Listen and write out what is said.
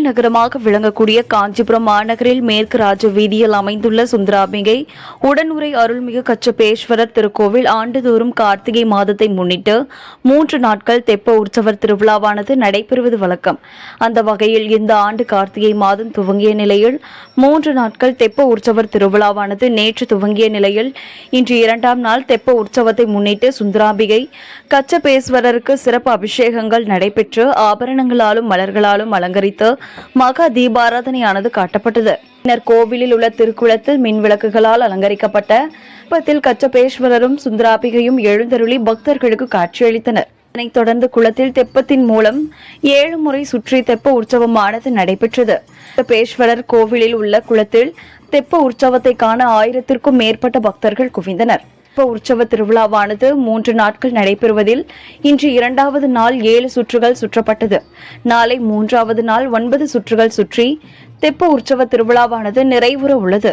கோவில் நகரமாக விளங்கக்கூடிய காஞ்சிபுரம் மாநகரில் மேற்கு ராஜ வீதியில் அமைந்துள்ள சுந்தராம்பிகை உடனுரை அருள்மிகு கச்சபேஸ்வரர் திருக்கோவில் ஆண்டுதோறும் கார்த்திகை மாதத்தை முன்னிட்டு 3 நாட்கள் தெப்ப உற்சவர் திருவிழாவானது நடைபெறுவது வழக்கம். அந்த வகையில் இந்த ஆண்டு கார்த்திகை மாதம் துவங்கிய நிலையில் 3 நாட்கள் தெப்ப உற்சவர் திருவிழாவானது நேற்று துவங்கிய நிலையில் இன்று 2ஆம் நாள் தெப்ப உற்சவத்தை முன்னிட்டு சுந்தராம்பிகை கச்சபேஸ்வரருக்கு சிறப்பு அபிஷேகங்கள் நடைபெற்று ஆபரணங்களாலும் மலர்களாலும் அலங்கரித்து மகா தீபாராதனையானது காட்டப்பட்டது. பின்னர் கோவிலில் உள்ள திருக்குளத்தில் மின் விளக்குகளால் அலங்கரிக்கப்பட்ட தெப்பத்தில் கச்சபேஸ்வரரும் சுந்தராம்பிகையும் எழுந்தருளி பக்தர்களுக்கு காட்சியளித்தனர். இதனைத் தொடர்ந்து குளத்தில் தெப்பத்தின் மூலம் 7 முறை சுற்றி தெப்ப உற்சவமானது நடைபெற்றது. கச்சபேஸ்வரர் கோவிலில் உள்ள குளத்தில் தெப்ப உற்சவத்தை காண 1000த்திற்கும் மேற்பட்ட பக்தர்கள் குவிந்தனர். தெப்ப உற்சவ திருவிழாவானது 3 நாட்கள் நடைபெறுவதில் இன்று 2வது நாள் 7 சுற்றுகள் சுற்றப்பட்டது. நாளை 3வது நாள் 9 சுற்றுகள் சுற்றி தெப்ப உற்சவ திருவிழாவானது நிறைவுற உள்ளது.